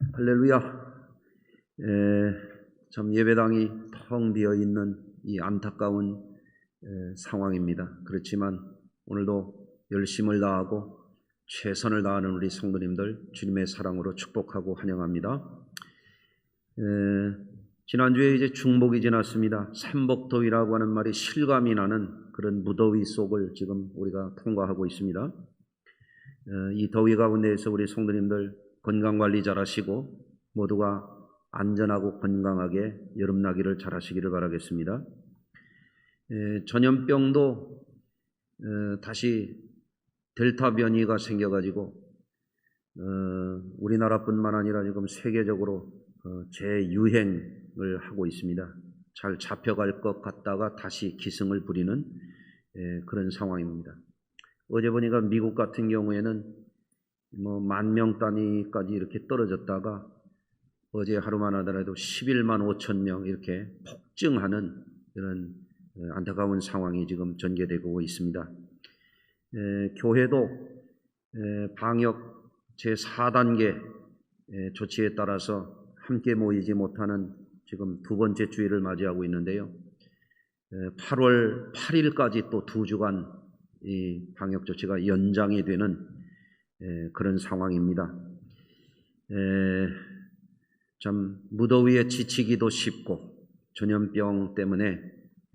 할렐루야. 참 예배당이 텅 비어 있는 이 안타까운 상황입니다. 그렇지만 오늘도 열심을 다하고 최선을 다하는 우리 성도님들 주님의 사랑으로 축복하고 환영합니다. 지난주에 이제 중복이 지났습니다. 삼복더위라고 하는 말이 실감이 나는 그런 무더위 속을 지금 우리가 통과하고 있습니다. 이 더위 가운데에서 우리 성도님들 건강관리 잘하시고 모두가 안전하고 건강하게 여름나기를 잘하시기를 바라겠습니다. 전염병도 다시 델타 변이가 생겨가지고 우리나라뿐만 아니라 지금 세계적으로 재유행을 하고 있습니다. 잘 잡혀갈 것 같다가 다시 기승을 부리는 그런 상황입니다. 어제 보니까 미국 같은 경우에는 10,000명 단위까지 이렇게 떨어졌다가 어제 하루만 하더라도 11만 5천 명 이렇게 폭증하는 이런 안타까운 상황이 지금 전개되고 있습니다. 교회도 방역 제4단계 조치에 따라서 함께 모이지 못하는 지금 두 번째 주일을 맞이하고 있는데요. 8월 8일까지 또 2주간 이 방역 조치가 연장이 되는 그런 상황입니다. 참 무더위에 지치기도 쉽고 전염병 때문에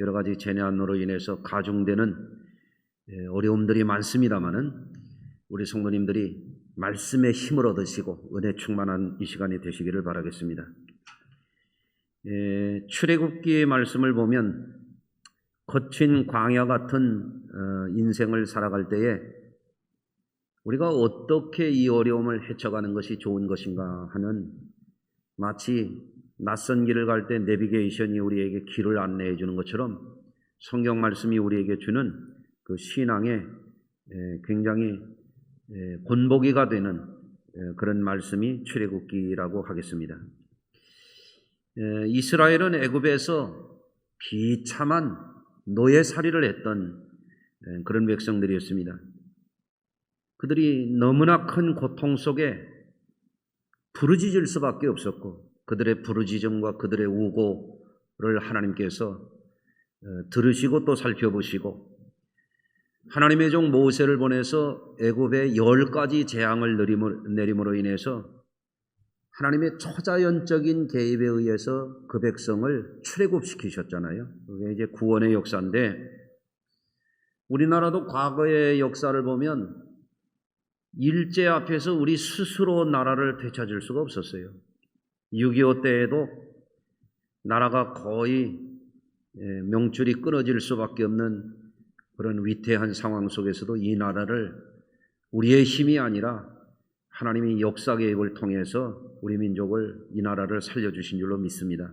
여러 가지 재난으로 인해서 가중되는 어려움들이 많습니다만은 우리 성도님들이 말씀의 힘을 얻으시고 은혜 충만한 이 시간이 되시기를 바라겠습니다. 출애굽기의 말씀을 보면 거친 광야 같은 인생을 살아갈 때에 우리가 어떻게 이 어려움을 헤쳐가는 것이 좋은 것인가 하는, 마치 낯선 길을 갈 때 내비게이션이 우리에게 길을 안내해 주는 것처럼 성경 말씀이 우리에게 주는 그 신앙의 굉장히 본보기가 되는 그런 말씀이 출애굽기라고 하겠습니다. 이스라엘은 애굽에서 비참한 노예살이를 했던 그런 백성들이었습니다. 그들이 너무나 큰 고통 속에 부르짖을 수밖에 없었고 그들의 부르짖음과 그들의 우고를 하나님께서 들으시고 또 살펴보시고 하나님의 종 모세를 보내서 애굽에 10가지 재앙을 내림으로 인해서 하나님의 초자연적인 개입에 의해서 그 백성을 출애굽시키셨잖아요. 그게 이제 구원의 역사인데, 우리나라도 과거의 역사를 보면 일제 앞에서 우리 스스로 나라를 되찾을 수가 없었어요. 6.25 때에도 나라가 거의 명줄이 끊어질 수밖에 없는 그런 위태한 상황 속에서도 이 나라를 우리의 힘이 아니라 하나님이 역사 개입을 통해서 우리 민족을, 이 나라를 살려주신 줄로 믿습니다.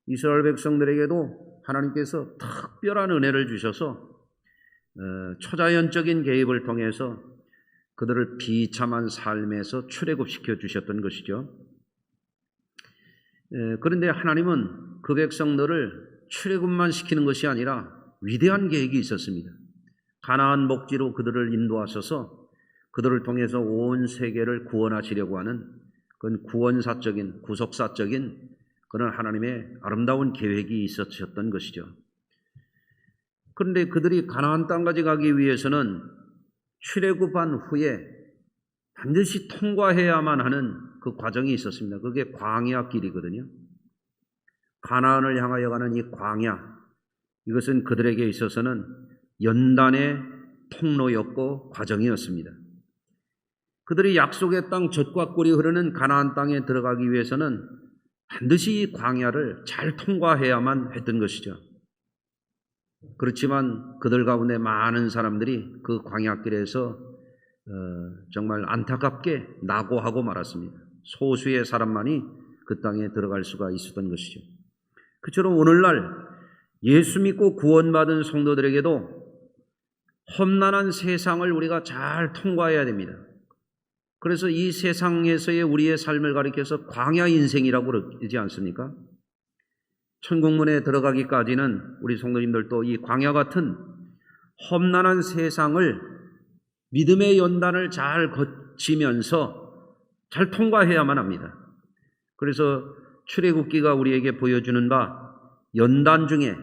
이스라엘 백성들에게도 하나님께서 특별한 은혜를 주셔서 초자연적인 개입을 통해서 그들을 비참한 삶에서 출애굽시켜 주셨던 것이죠. 그런데 하나님은 그 백성들을 출애굽만 시키는 것이 아니라 위대한 계획이 있었습니다. 가나안 목지로 그들을 인도하셔서 그들을 통해서 온 세계를 구원하시려고 하는 그런 구원사적인, 구속사적인 그런 하나님의 아름다운 계획이 있었던 것이죠. 그런데 그들이 가나안 땅까지 가기 위해서는 출애굽한 후에 반드시 통과해야만 하는 그 과정이 있었습니다. 그게 광야 길이거든요. 가나안을 향하여 가는 이 광야, 이것은 그들에게 있어서는 연단의 통로였고 과정이었습니다. 그들이 약속의 땅 젖과 꿀이 흐르는 가나안 땅에 들어가기 위해서는 반드시 이 광야를 잘 통과해야만 했던 것이죠. 그렇지만 그들 가운데 많은 사람들이 그 광야길에서 정말 안타깝게 낙오하고 말았습니다. 소수의 사람만이 그 땅에 들어갈 수가 있었던 것이죠. 그처럼 오늘날 예수 믿고 구원받은 성도들에게도 험난한 세상을 우리가 잘 통과해야 됩니다. 그래서 이 세상에서의 우리의 삶을 가리켜서 광야 인생이라고 그러지 않습니까? 천국문에 들어가기까지는 우리 성도님들도 이 광야 같은 험난한 세상을 믿음의 연단을 잘 거치면서 잘 통과해야만 합니다. 그래서 출애굽기가 우리에게 보여주는 바 연단 중에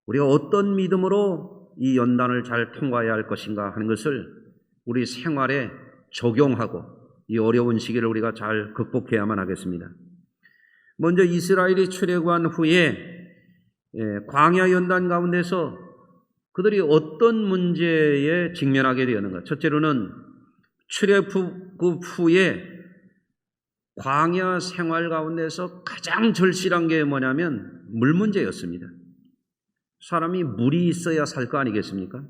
우리가 어떤 믿음으로 이 연단을 잘 통과해야 할 것인가 하는 것을 우리 생활에 적용하고 이 어려운 시기를 우리가 잘 극복해야만 하겠습니다. 먼저 이스라엘이 출애굽한 후에 광야 연단 가운데서 그들이 어떤 문제에 직면하게 되었는가? 첫째로는 출애굽 후에 광야 생활 가운데서 가장 절실한 게 뭐냐면 물 문제였습니다. 사람이 물이 있어야 살 거 아니겠습니까?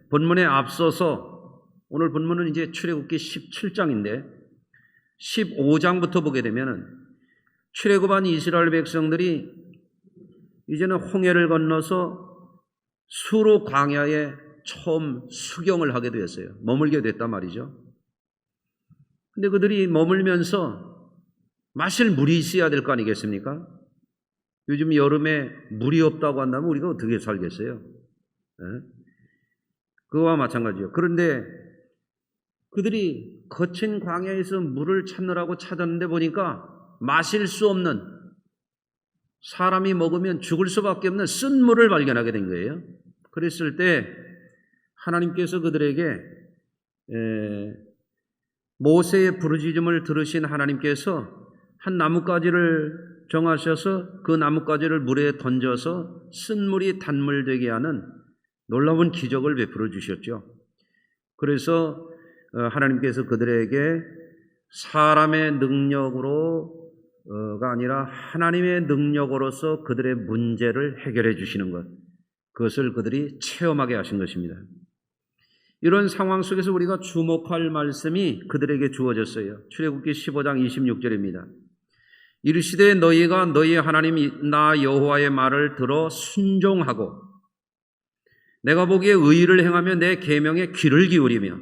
본문에 앞서서 오늘 본문은 이제 출애굽기 17장인데 15장부터 보게 되면은 출애굽한 이스라엘 백성들이 이제는 홍해를 건너서 수로 광야에 처음 수경을 하게 되었어요. 머물게 됐단 말이죠. 근데 그들이 머물면서 마실 물이 있어야 될 거 아니겠습니까? 요즘 여름에 물이 없다고 한다면 우리가 어떻게 살겠어요? 그거와 마찬가지요. 그런데 그들이 거친 광야에서 물을 찾느라고 찾았는데 보니까 마실 수 없는, 사람이 먹으면 죽을 수밖에 없는 쓴 물을 발견하게 된 거예요. 그랬을 때 하나님께서 그들에게 모세의 부르짖음을 들으신 하나님께서 한 나뭇가지를 정하셔서 그 나뭇가지를 물에 던져서 쓴 물이 단물 되게 하는 놀라운 기적을 베풀어 주셨죠. 그래서 하나님께서 그들에게 사람의 능력으로가 아니라 하나님의 능력으로서 그들의 문제를 해결해 주시는 것, 그것을 그들이 체험하게 하신 것입니다. 이런 상황 속에서 우리가 주목할 말씀이 그들에게 주어졌어요. 출애굽기 15장 26절입니다. 이르시되 너희가 너희 하나님 나 여호와의 말을 들어 순종하고 내가 보기에 의를 행하며 내 계명에 귀를 기울이며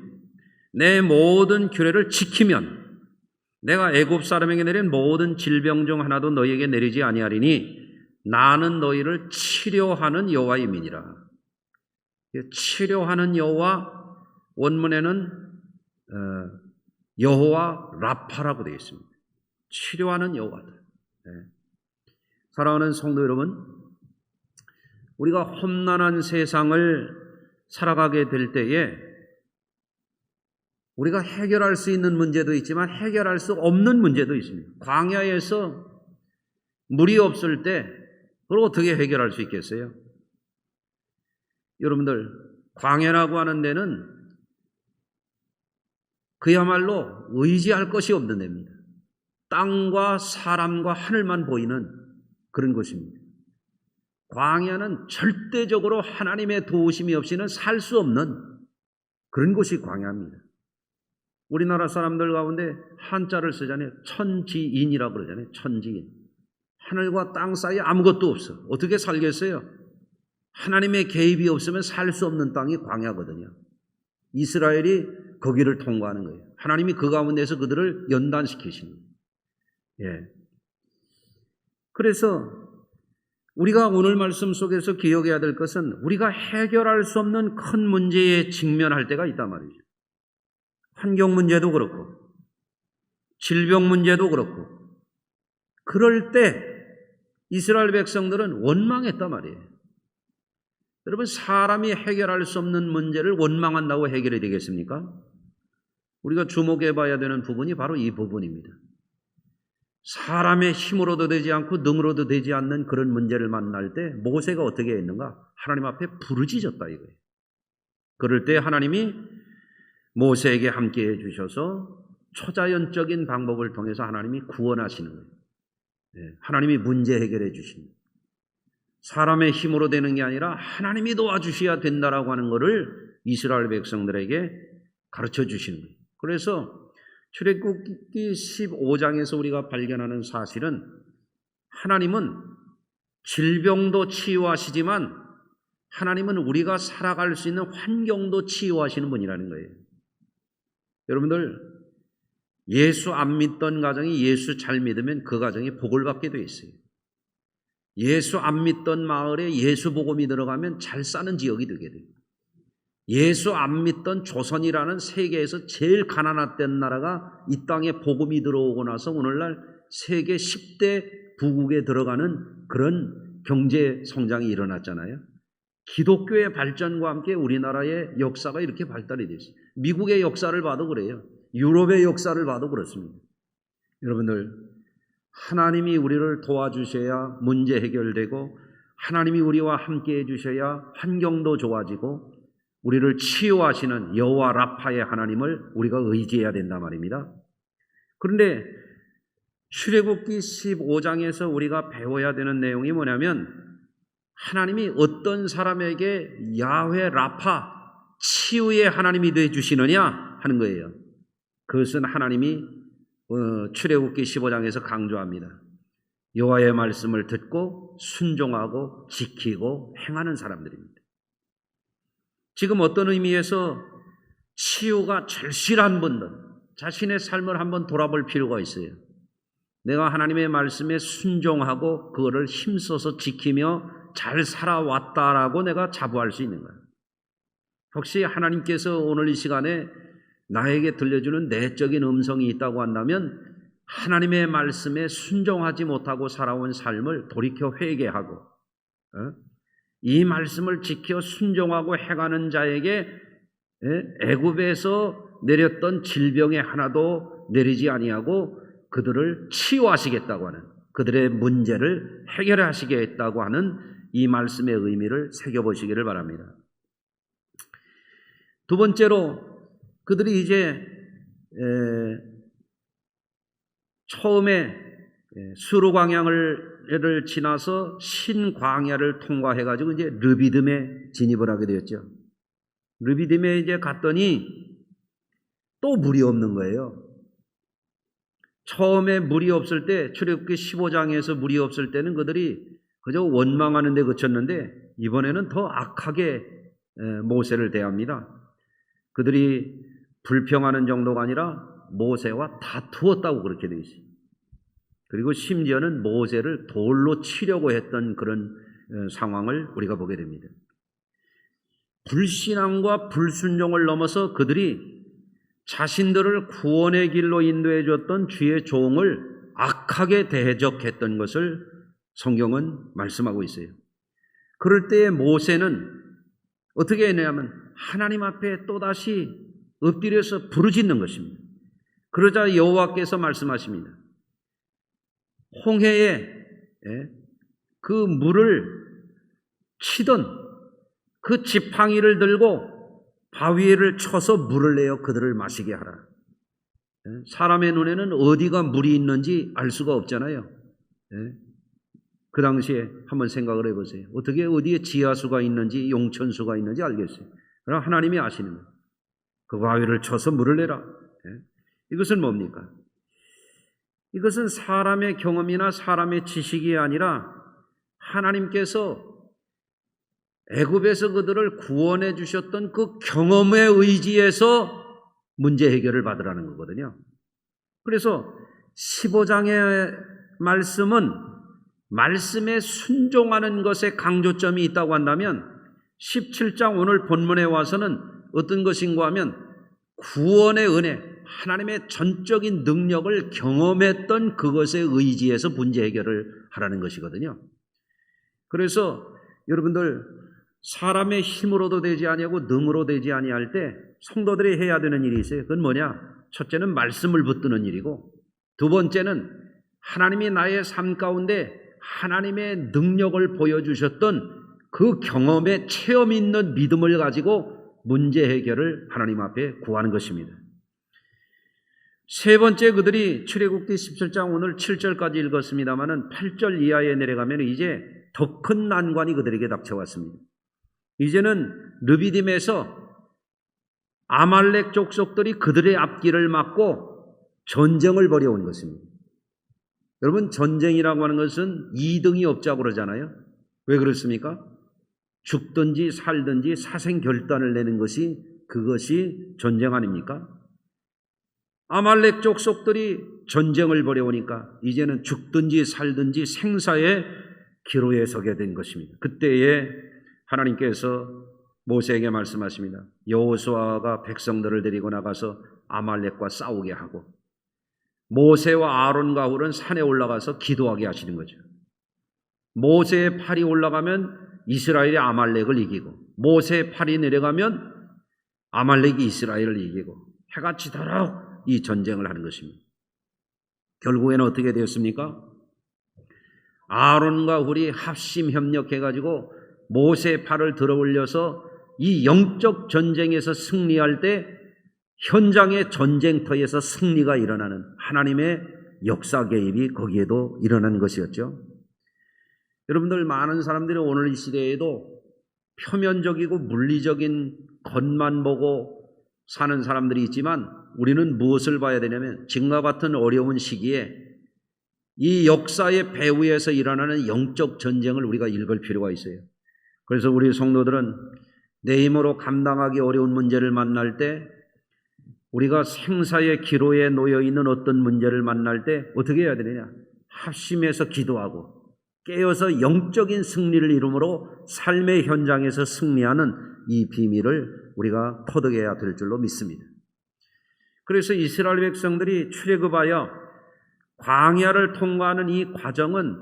내 모든 규례를 지키면 내가 애굽 사람에게 내린 모든 질병 중 하나도 너희에게 내리지 아니하리니 나는 너희를 치료하는 여호와임이니라. 치료하는 여호와, 원문에는 여호와 라파라고 되어 있습니다. 치료하는 여호와다. 사랑하는 성도 여러분, 우리가 험난한 세상을 살아가게 될 때에 우리가 해결할 수 있는 문제도 있지만 해결할 수 없는 문제도 있습니다. 광야에서 물이 없을 때 그걸 어떻게 해결할 수 있겠어요? 여러분들, 광야라고 하는 데는 그야말로 의지할 것이 없는 데입니다. 땅과 사람과 하늘만 보이는 그런 곳입니다. 광야는 절대적으로 하나님의 도우심이 없이는 살 수 없는 그런 곳이 광야입니다. 우리나라 사람들 가운데 한자를 쓰잖아요. 천지인이라고 그러잖아요. 천지인. 하늘과 땅 사이에 아무것도 없어. 어떻게 살겠어요? 하나님의 개입이 없으면 살 수 없는 땅이 광야거든요. 이스라엘이 거기를 통과하는 거예요. 하나님이 그 가운데서 그들을 연단시키시는 거예요. 그래서 우리가 오늘 말씀 속에서 기억해야 될 것은 우리가 해결할 수 없는 큰 문제에 직면할 때가 있단 말이죠. 환경 문제도 그렇고 질병 문제도 그렇고, 그럴 때 이스라엘 백성들은 원망했단 말이에요. 여러분, 사람이 해결할 수 없는 문제를 원망한다고 해결이 되겠습니까? 우리가 주목해 봐야 되는 부분이 바로 이 부분입니다. 사람의 힘으로도 되지 않고 능으로도 되지 않는 그런 문제를 만날 때 모세가 어떻게 했는가? 하나님 앞에 부르짖었다 이거예요. 그럴 때 하나님이 모세에게 함께해 주셔서 초자연적인 방법을 통해서 하나님이 구원하시는 거예요. 하나님이 문제 해결해 주시는 거예요. 사람의 힘으로 되는 게 아니라 하나님이 도와주셔야 된다라고 하는 것을 이스라엘 백성들에게 가르쳐 주시는 거예요. 그래서 출애굽기 15장에서 우리가 발견하는 사실은 하나님은 질병도 치유하시지만 하나님은 우리가 살아갈 수 있는 환경도 치유하시는 분이라는 거예요. 여러분들, 예수 안 믿던 가정이 예수 잘 믿으면 그 가정이 복을 받게 돼 있어요. 예수 안 믿던 마을에 예수 복음이 들어가면 잘 사는 지역이 되게 돼요. 예수 안 믿던 조선이라는 세계에서 제일 가난했던 나라가 이 땅에 복음이 들어오고 나서 오늘날 세계 10대 부국에 들어가는 그런 경제 성장이 일어났잖아요. 기독교의 발전과 함께 우리나라의 역사가 이렇게 발달이 됐어요. 미국의 역사를 봐도 그래요. 유럽의 역사를 봐도 그렇습니다. 여러분들, 하나님이 우리를 도와주셔야 문제 해결되고 하나님이 우리와 함께 해주셔야 환경도 좋아지고 우리를 치유하시는 여호와 라파의 하나님을 우리가 의지해야 된단 말입니다. 그런데 출애굽기 15장에서 우리가 배워야 되는 내용이 뭐냐면 하나님이 어떤 사람에게 야훼 라파 치유의 하나님이 되어 주시느냐 하는 거예요. 그것은 하나님이 출애굽기 15장에서 강조합니다. 여호와의 말씀을 듣고 순종하고 지키고 행하는 사람들입니다. 지금 어떤 의미에서 치유가 절실한 분들, 자신의 삶을 한번 돌아볼 필요가 있어요. 내가 하나님의 말씀에 순종하고 그거를 힘써서 지키며 잘 살아왔다라고 내가 자부할 수 있는 거예요. 혹시 하나님께서 오늘 이 시간에 나에게 들려주는 내적인 음성이 있다고 한다면 하나님의 말씀에 순종하지 못하고 살아온 삶을 돌이켜 회개하고 이 말씀을 지켜 순종하고 행하는 자에게 애굽에서 내렸던 질병에 하나도 내리지 아니하고 그들을 치유하시겠다고 하는, 그들의 문제를 해결하시겠다고 하는 이 말씀의 의미를 새겨보시기를 바랍니다. 두 번째로 그들이 이제 처음에 수르광야를 지나서 신광야를 통과해가지고 이제 르비딤에 진입을 하게 되었죠. 르비딤에 이제 갔더니 또 물이 없는 거예요. 처음에 물이 없을 때, 출애굽기 15장에서 물이 없을 때는 그들이 그저 원망하는 데 그쳤는데 이번에는 더 악하게 모세를 대합니다. 그들이 불평하는 정도가 아니라 모세와 다투었다고 그렇게 되어 있어요. 그리고 심지어는 모세를 돌로 치려고 했던 그런 상황을 우리가 보게 됩니다. 불신앙과 불순종을 넘어서 그들이 자신들을 구원의 길로 인도해 줬던 주의 종을 악하게 대적했던 것을 성경은 말씀하고 있어요. 그럴 때에 모세는 어떻게 했냐면 하나님 앞에 또다시 엎드려서 부르짖는 것입니다. 그러자 여호와께서 말씀하십니다. 홍해에 그 물을 치던 그 지팡이를 들고 바위를 쳐서 물을 내어 그들을 마시게 하라. 사람의 눈에는 어디가 물이 있는지 알 수가 없잖아요. 그 당시에 한번 생각을 해보세요. 어떻게 어디에 지하수가 있는지 용천수가 있는지 알겠어요. 그럼 하나님이 아시는 거예요. 그 바위를 쳐서 물을 내라. 이것은 뭡니까? 이것은 사람의 경험이나 사람의 지식이 아니라 하나님께서 애굽에서 그들을 구원해 주셨던 그 경험에 의지해서 문제 해결을 받으라는 거거든요. 그래서 15장의 말씀은 말씀에 순종하는 것에 강조점이 있다고 한다면 17장 오늘 본문에 와서는 어떤 것인가 하면 구원의 은혜, 하나님의 전적인 능력을 경험했던 그것에 의지해서 문제 해결을 하라는 것이거든요. 그래서 여러분들 사람의 힘으로도 되지 아니하고 능으로 되지 아니할 때 성도들이 해야 되는 일이 있어요. 그건 뭐냐? 첫째는 말씀을 붙드는 일이고 두 번째는 하나님이 나의 삶 가운데 하나님의 능력을 보여주셨던 그 경험에 체험 있는 믿음을 가지고 문제 해결을 하나님 앞에 구하는 것입니다. 세 번째, 그들이 출애굽기 17장 오늘 7절까지 읽었습니다마는 8절 이하에 내려가면 이제 더 큰 난관이 그들에게 닥쳐왔습니다. 이제는 르비딤에서 아말렉 족속들이 그들의 앞길을 막고 전쟁을 벌여온 것입니다. 여러분, 전쟁이라고 하는 것은 2등이 없자고 그러잖아요. 왜 그렇습니까? 죽든지 살든지 사생결단을 내는 것이 그것이 전쟁 아닙니까? 아말렉 족속들이 전쟁을 벌여오니까 이제는 죽든지 살든지 생사의 기로에 서게 된 것입니다. 그때에 하나님께서 모세에게 말씀하십니다. 여호수아가 백성들을 데리고 나가서 아말렉과 싸우게 하고 모세와 아론과 훌은 산에 올라가서 기도하게 하시는 거죠. 모세의 팔이 올라가면 이스라엘이 아말렉을 이기고 모세의 팔이 내려가면 아말렉이 이스라엘을 이기고 해가 지도록 이 전쟁을 하는 것입니다. 결국에는 어떻게 되었습니까? 아론과 훌이 합심 협력해가지고 모세의 팔을 들어 올려서 이 영적 전쟁에서 승리할 때 현장의 전쟁터에서 승리가 일어나는 하나님의 역사 개입이 거기에도 일어난 것이었죠. 여러분들, 많은 사람들이 오늘 이 시대에도 표면적이고 물리적인 것만 보고 사는 사람들이 있지만 우리는 무엇을 봐야 되냐면 지금과 같은 어려운 시기에 이 역사의 배후에서 일어나는 영적 전쟁을 우리가 읽을 필요가 있어요. 그래서 우리 성도들은 내 힘으로 감당하기 어려운 문제를 만날 때, 우리가 생사의 기로에 놓여 있는 어떤 문제를 만날 때 어떻게 해야 되느냐? 합심해서 기도하고 깨어서 영적인 승리를 이루므로 삶의 현장에서 승리하는 이 비밀을 우리가 터득해야 될 줄로 믿습니다. 그래서 이스라엘 백성들이 출애굽하여 광야를 통과하는 이 과정은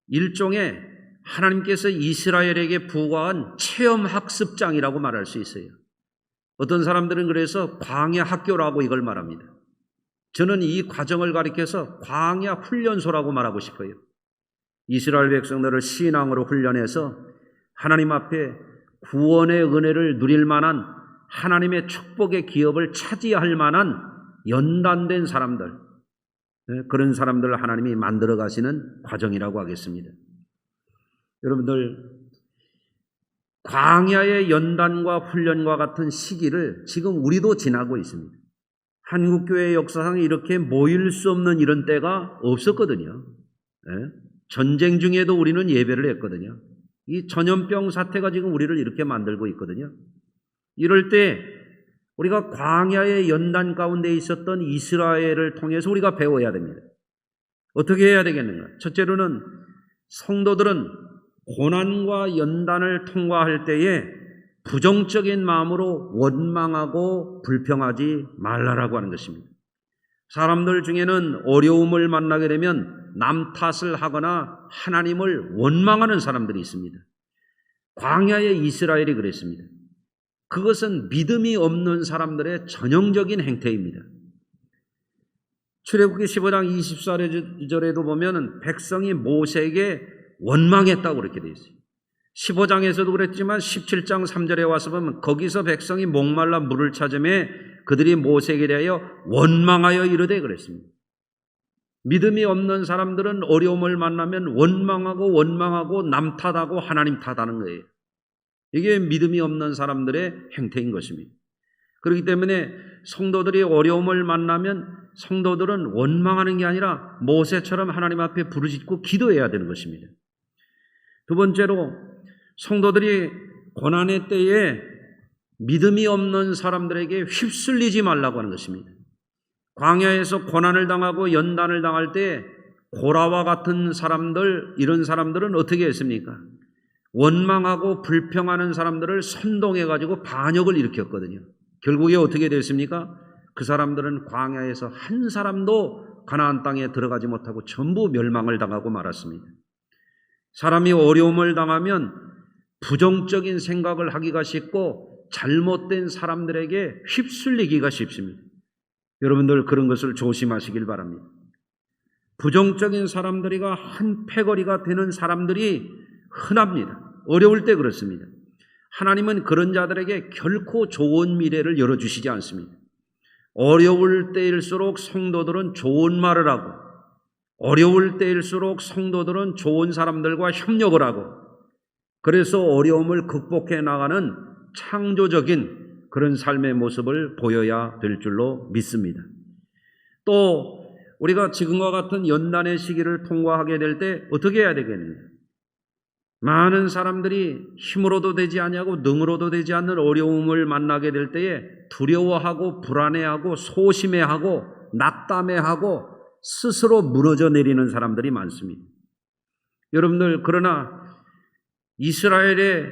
일종의 하나님께서 이스라엘에게 부과한 체험학습장이라고 말할 수 있어요. 어떤 사람들은 그래서 광야 학교라고 이걸 말합니다. 저는 이 과정을 가리켜서 광야 훈련소라고 말하고 싶어요. 이스라엘 백성들을 신앙으로 훈련해서 하나님 앞에 구원의 은혜를 누릴 만한 하나님의 축복의 기업을 차지할 만한 연단된 사람들, 그런 사람들을 하나님이 만들어 가시는 과정이라고 하겠습니다. 여러분들, 광야의 연단과 훈련과 같은 시기를 지금 우리도 지나고 있습니다. 한국교회 역사상 이렇게 모일 수 없는 이런 때가 없었거든요. 전쟁 중에도 우리는 예배를 했거든요. 이 전염병 사태가 지금 우리를 이렇게 만들고 있거든요. 이럴 때 우리가 광야의 연단 가운데 있었던 이스라엘을 통해서 우리가 배워야 됩니다. 어떻게 해야 되겠는가? 첫째로는 성도들은 고난과 연단을 통과할 때에 부정적인 마음으로 원망하고 불평하지 말라라고 하는 것입니다. 사람들 중에는 어려움을 만나게 되면 남 탓을 하거나 하나님을 원망하는 사람들이 있습니다. 광야의 이스라엘이 그랬습니다. 그것은 믿음이 없는 사람들의 전형적인 행태입니다. 출애굽기 15장 24절에도 보면 백성이 모세에게 원망했다고 그렇게 되어 있어요. 15장에서도 그랬지만 17장 3절에 와서 보면 거기서 백성이 목말라 물을 찾으매 그들이 모세에게 대하여 원망하여 이르되 그랬습니다. 믿음이 없는 사람들은 어려움을 만나면 원망하고 남 탓하고 하나님 탓하는 거예요. 이게 믿음이 없는 사람들의 행태인 것입니다. 그렇기 때문에 성도들이 어려움을 만나면 성도들은 원망하는 게 아니라 모세처럼 하나님 앞에 부르짖고 기도해야 되는 것입니다. 두 번째로, 성도들이 고난의 때에 믿음이 없는 사람들에게 휩쓸리지 말라고 하는 것입니다. 광야에서 고난을 당하고 연단을 당할 때 고라와 같은 사람들, 이런 사람들은 어떻게 했습니까? 원망하고 불평하는 사람들을 선동해가지고 반역을 일으켰거든요. 결국에 어떻게 됐습니까? 그 사람들은 광야에서 한 사람도 가나안 땅에 들어가지 못하고 전부 멸망을 당하고 말았습니다. 사람이 어려움을 당하면 부정적인 생각을 하기가 쉽고 잘못된 사람들에게 휩쓸리기가 쉽습니다. 여러분들 그런 것을 조심하시길 바랍니다. 부정적인 사람들이가 한 패거리가 되는 사람들이 흔합니다. 어려울 때 그렇습니다. 하나님은 그런 자들에게 결코 좋은 미래를 열어주시지 않습니다. 어려울 때일수록 성도들은 좋은 말을 하고, 어려울 때일수록 성도들은 좋은 사람들과 협력을 하고, 그래서 어려움을 극복해 나가는 창조적인 그런 삶의 모습을 보여야 될 줄로 믿습니다. 또 우리가 지금과 같은 연단의 시기를 통과하게 될 때 어떻게 해야 되겠는가? 많은 사람들이 힘으로도 되지 아니하고 능으로도 되지 않는 어려움을 만나게 될 때에 두려워하고 불안해하고 소심해하고 낙담해하고 스스로 무너져 내리는 사람들이 많습니다. 여러분들, 그러나 이스라엘의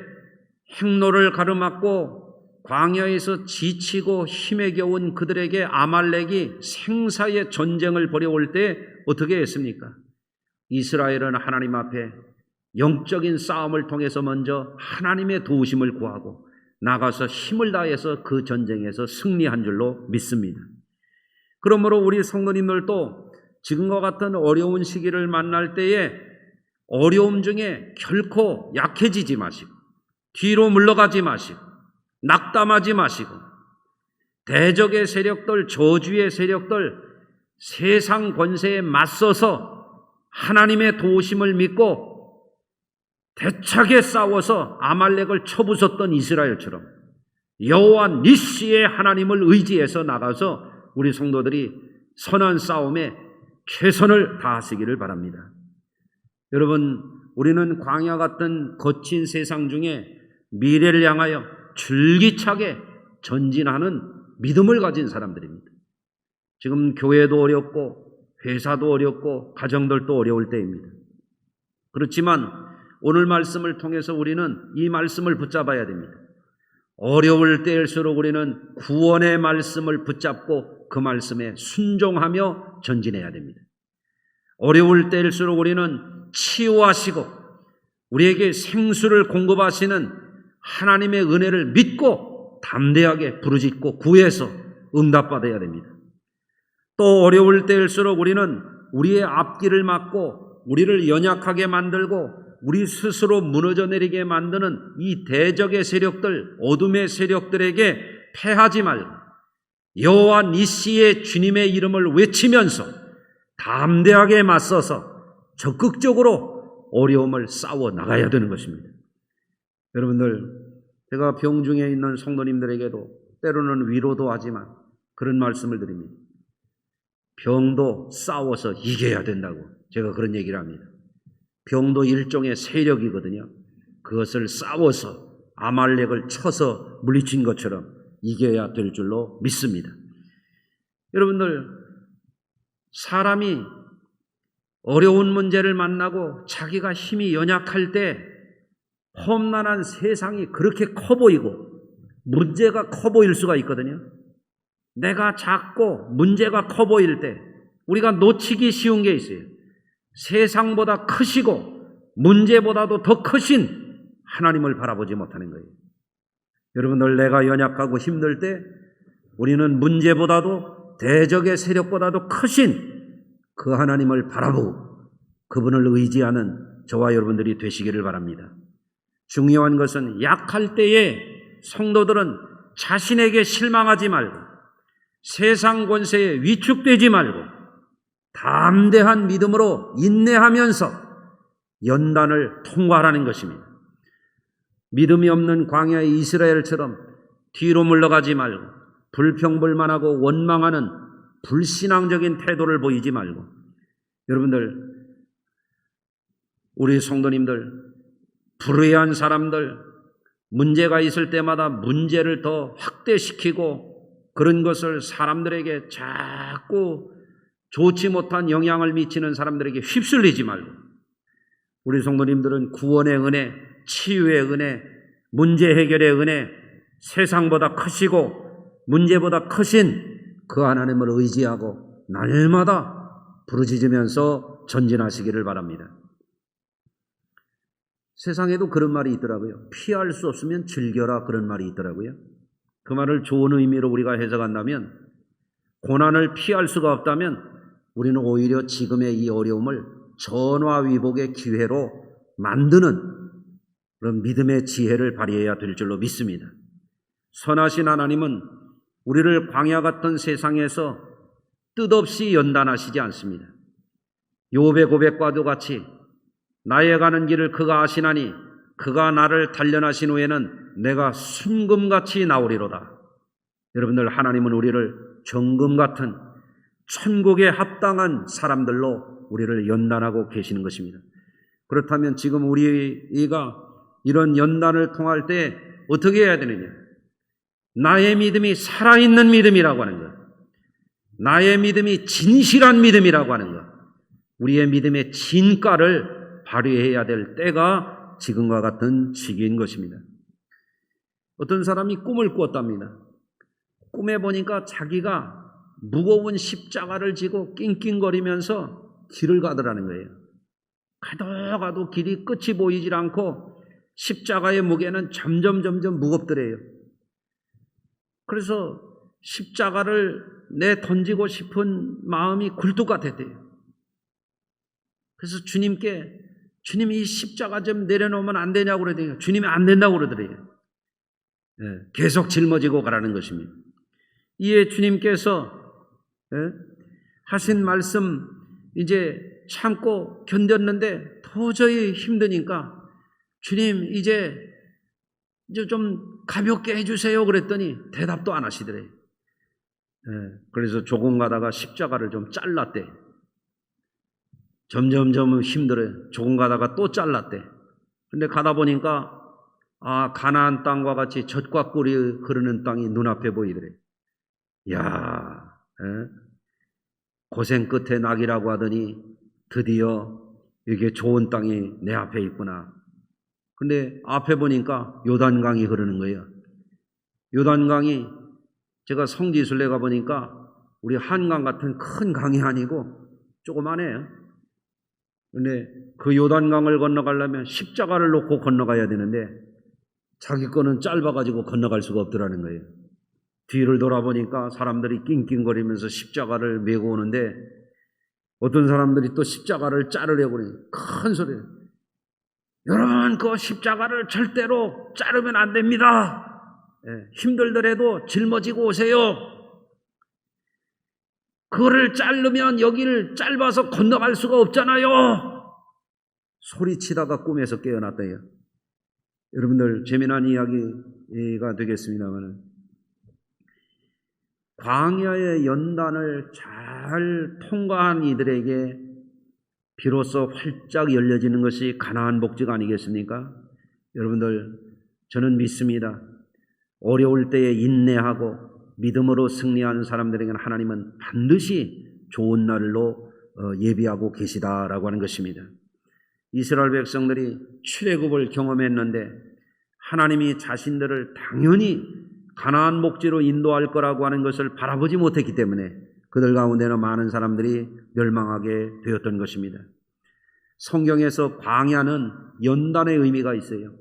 행로를 가로막고 광야에서 지치고 힘에 겨운 그들에게 아말렉이 생사의 전쟁을 벌여올 때 어떻게 했습니까? 이스라엘은 하나님 앞에 영적인 싸움을 통해서 먼저 하나님의 도우심을 구하고 나가서 힘을 다해서 그 전쟁에서 승리한 줄로 믿습니다. 그러므로 우리 성도님들도 지금과 같은 어려운 시기를 만날 때에 어려움 중에 결코 약해지지 마시고 뒤로 물러가지 마시고 낙담하지 마시고 대적의 세력들, 저주의 세력들, 세상 권세에 맞서서 하나님의 도우심을 믿고 대차게 싸워서 아말렉을 쳐부쉈던 이스라엘처럼 여호와 니시의 하나님을 의지해서 나가서 우리 성도들이 선한 싸움에 최선을 다하시기를 바랍니다. 여러분, 우리는 광야 같은 거친 세상 중에 미래를 향하여 줄기차게 전진하는 믿음을 가진 사람들입니다. 지금 교회도 어렵고 회사도 어렵고 가정들도 어려울 때입니다. 그렇지만 오늘 말씀을 통해서 우리는 이 말씀을 붙잡아야 됩니다. 어려울 때일수록 우리는 구원의 말씀을 붙잡고 그 말씀에 순종하며 전진해야 됩니다. 어려울 때일수록 우리는 치유하시고 우리에게 생수를 공급하시는 하나님의 은혜를 믿고 담대하게 부르짖고 구해서 응답받아야 됩니다. 또 어려울 때일수록 우리는 우리의 앞길을 막고 우리를 연약하게 만들고 우리 스스로 무너져 내리게 만드는 이 대적의 세력들, 어둠의 세력들에게 패하지 말고 여호와 니시의 주님의 이름을 외치면서 담대하게 맞서서 적극적으로 어려움을 싸워 나가야 되는 것입니다. 여러분들, 제가 병중에 있는 성도님들에게도 때로는 위로도 하지만 그런 말씀을 드립니다. 병도 싸워서 이겨야 된다고 제가 그런 얘기를 합니다. 병도 일종의 세력이거든요. 그것을 싸워서 아말렉을 쳐서 물리친 것처럼 이겨야 될 줄로 믿습니다. 여러분들, 사람이 어려운 문제를 만나고 자기가 힘이 연약할 때 험난한 세상이 그렇게 커 보이고 문제가 커 보일 수가 있거든요. 내가 작고 문제가 커 보일 때 우리가 놓치기 쉬운 게 있어요. 세상보다 크시고 문제보다도 더 크신 하나님을 바라보지 못하는 거예요. 여러분들, 내가 연약하고 힘들 때 우리는 문제보다도 대적의 세력보다도 크신 그 하나님을 바라보고 그분을 의지하는 저와 여러분들이 되시기를 바랍니다. 중요한 것은 약할 때에 성도들은 자신에게 실망하지 말고 세상 권세에 위축되지 말고 담대한 믿음으로 인내하면서 연단을 통과하라는 것입니다. 믿음이 없는 광야의 이스라엘처럼 뒤로 물러가지 말고 불평불만하고 원망하는 불신앙적인 태도를 보이지 말고, 여러분들, 우리 성도님들, 불의한 사람들, 문제가 있을 때마다 문제를 더 확대시키고 그런 것을 사람들에게 자꾸 좋지 못한 영향을 미치는 사람들에게 휩쓸리지 말고 우리 성도님들은 구원의 은혜, 치유의 은혜, 문제 해결의 은혜, 세상보다 크시고 문제보다 크신 그 하나님을 의지하고 날마다 부르짖으면서 전진하시기를 바랍니다. 세상에도 그런 말이 있더라고요. 피할 수 없으면 즐겨라, 그런 말이 있더라고요. 그 말을 좋은 의미로 우리가 해석한다면, 고난을 피할 수가 없다면 우리는 오히려 지금의 이 어려움을 전화위복의 기회로 만드는 그런 믿음의 지혜를 발휘해야 될 줄로 믿습니다. 선하신 하나님은 우리를 광야 같은 세상에서 뜻없이 연단하시지 않습니다. 욥의 고백과도 같이 나의 가는 길을 그가 아시나니 그가 나를 단련하신 후에는 내가 순금같이 나오리로다. 여러분들, 하나님은 우리를 정금 같은 천국에 합당한 사람들로 우리를 연단하고 계시는 것입니다. 그렇다면 지금 우리가 이런 연단을 통할 때 어떻게 해야 되느냐? 나의 믿음이 살아있는 믿음이라고 하는 것, 나의 믿음이 진실한 믿음이라고 하는 것, 우리의 믿음의 진가를 발휘해야 될 때가 지금과 같은 시기인 것입니다. 어떤 사람이 꿈을 꾸었답니다. 꿈에 보니까 자기가 무거운 십자가를 지고 낑낑거리면서 길을 가더라는 거예요. 가도 길이 끝이 보이질 않고 십자가의 무게는 점점 무겁더래요. 그래서 십자가를 던지고 싶은 마음이 굴뚝 같았대요. 그래서 주님께 주님이 이 십자가 좀 내려놓으면 안 되냐고 그러더니 주님이 안 된다고 그러더래요. 계속 짊어지고 가라는 것입니다. 이에 주님께서 하신 말씀 이제 참고 견뎠는데 도저히 힘드니까 주님 이제 좀 가볍게 해주세요 그랬더니 대답도 안 하시더래요. 그래서 조금 가다가 십자가를 좀 잘랐대. 점점 힘들어요. 조금 가다가 또 잘랐대. 근데 가다 보니까 가나안 땅과 같이 젖과 꿀이 흐르는 땅이 눈앞에 보이더래요. 이야, 고생 끝에 낙이라고 하더니 드디어 이게 좋은 땅이 내 앞에 있구나. 근데 앞에 보니까 요단강이 흐르는 거예요. 요단강이 제가 성지순례 가보니까 우리 한강 같은 큰 강이 아니고 조그만해요. 근데 그 요단강을 건너가려면 십자가를 놓고 건너가야 되는데 자기 거는 짧아가지고 건너갈 수가 없더라는 거예요. 뒤를 돌아보니까 사람들이 낑낑거리면서 십자가를 메고 오는데 어떤 사람들이 또 십자가를 자르려고 그래요. 큰 소리예요. 여러분 그 십자가를 절대로 자르면 안 됩니다. 힘들더라도 짊어지고 오세요. 그거를 자르면 여기를 짧아서 건너갈 수가 없잖아요. 소리치다가 꿈에서 깨어났대요. 여러분들 재미난 이야기가 되겠습니다만 광야의 연단을 잘 통과한 이들에게 비로소 활짝 열려지는 것이 가나안 복지가 아니겠습니까? 여러분들 저는 믿습니다. 어려울 때에 인내하고 믿음으로 승리하는 사람들에게는 하나님은 반드시 좋은 날로 예비하고 계시다라고 하는 것입니다. 이스라엘 백성들이 출애굽을 경험했는데 하나님이 자신들을 당연히 가나안 복지로 인도할 거라고 하는 것을 바라보지 못했기 때문에 그들 가운데는 많은 사람들이 멸망하게 되었던 것입니다. 성경에서 광야는 연단의 의미가 있어요.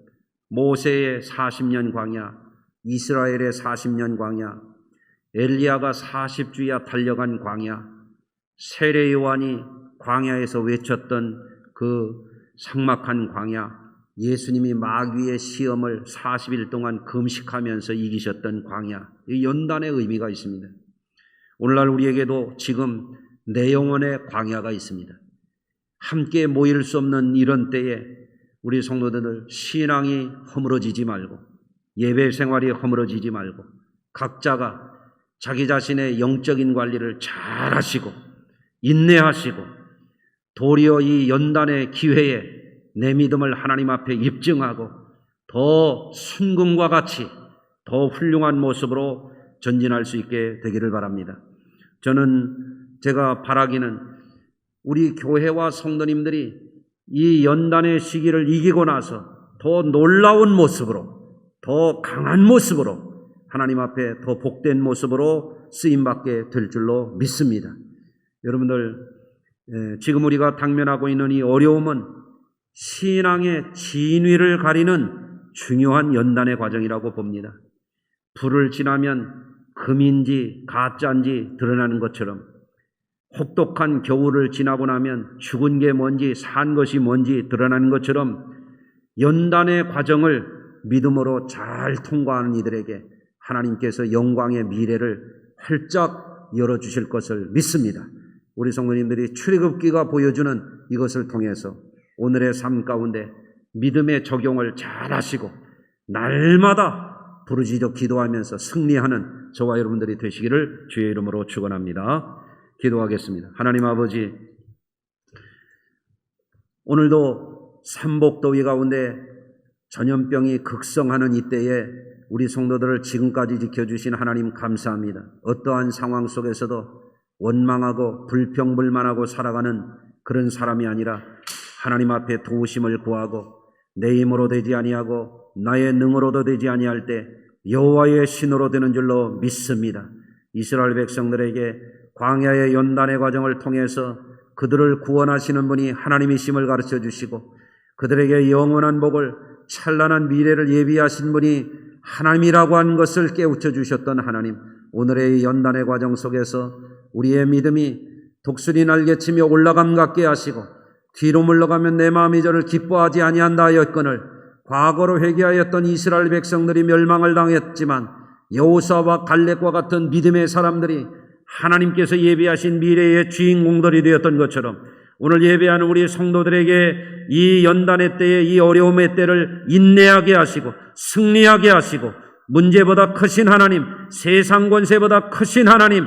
모세의 40년 광야, 이스라엘의 40년 광야, 엘리야가 40주야 달려간 광야, 세례 요한이 광야에서 외쳤던 그 삭막한 광야, 예수님이 마귀의 시험을 40일 동안 금식하면서 이기셨던 광야, 이 연단의 의미가 있습니다. 오늘날 우리에게도 지금 내 영혼의 광야가 있습니다. 함께 모일 수 없는 이런 때에 우리 성도들 신앙이 허물어지지 말고 예배 생활이 허물어지지 말고 각자가 자기 자신의 영적인 관리를 잘 하시고 인내하시고 도리어 이 연단의 기회에 내 믿음을 하나님 앞에 입증하고 더 순금과 같이 더 훌륭한 모습으로 전진할 수 있게 되기를 바랍니다. 제가 바라기는 우리 교회와 성도님들이 이 연단의 시기를 이기고 나서 더 놀라운 모습으로 더 강한 모습으로 하나님 앞에 더 복된 모습으로 쓰임받게 될 줄로 믿습니다. 여러분들 지금 우리가 당면하고 있는 이 어려움은 신앙의 진위를 가리는 중요한 연단의 과정이라고 봅니다. 불을 지나면 금인지 가짜인지 드러나는 것처럼 혹독한 겨울을 지나고 나면 죽은 게 뭔지 산 것이 뭔지 드러나는 것처럼 연단의 과정을 믿음으로 잘 통과하는 이들에게 하나님께서 영광의 미래를 활짝 열어주실 것을 믿습니다. 우리 성도님들이 출애굽기가 보여주는 이것을 통해서 오늘의 삶 가운데 믿음의 적용을 잘 하시고 날마다 부르짖어 기도하면서 승리하는 저와 여러분들이 되시기를 주의 이름으로 축원합니다. 기도하겠습니다. 하나님 아버지, 오늘도 삼복더위 가운데 전염병이 극성하는 이때에 우리 성도들을 지금까지 지켜주신 하나님 감사합니다. 어떠한 상황 속에서도 원망하고 불평불만하고 살아가는 그런 사람이 아니라 하나님 앞에 도우심을 구하고 내 힘으로 되지 아니하고 나의 능으로도 되지 아니할 때 여호와의 신으로 되는 줄로 믿습니다. 이스라엘 백성들에게 광야의 연단의 과정을 통해서 그들을 구원하시는 분이 하나님이심을 가르쳐 주시고 그들에게 영원한 복을 찬란한 미래를 예비하신 분이 하나님이라고 하는 것을 깨우쳐 주셨던 하나님, 오늘의 연단의 과정 속에서 우리의 믿음이 독수리 날개치며 올라감 같게 하시고 뒤로 물러가면 내 마음이 저를 기뻐하지 아니한다 하였거늘 과거로 회개하였던 이스라엘 백성들이 멸망을 당했지만 여호수아와 갈렙과 같은 믿음의 사람들이 하나님께서 예비하신 미래의 주인공들이 되었던 것처럼 오늘 예배하는 우리 성도들에게 이 연단의 때에 이 어려움의 때를 인내하게 하시고 승리하게 하시고 문제보다 크신 하나님, 세상 권세보다 크신 하나님,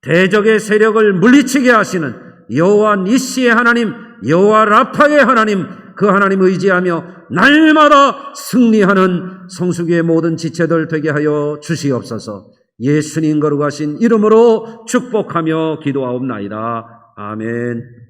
대적의 세력을 물리치게 하시는 여호와 니시의 하나님, 여호와 라파의 하나님, 그 하나님 의지하며 날마다 승리하는 성수기의 모든 지체들 되게 하여 주시옵소서. 예수님 거룩하신 이름으로 축복하며 기도하옵나이다. 아멘.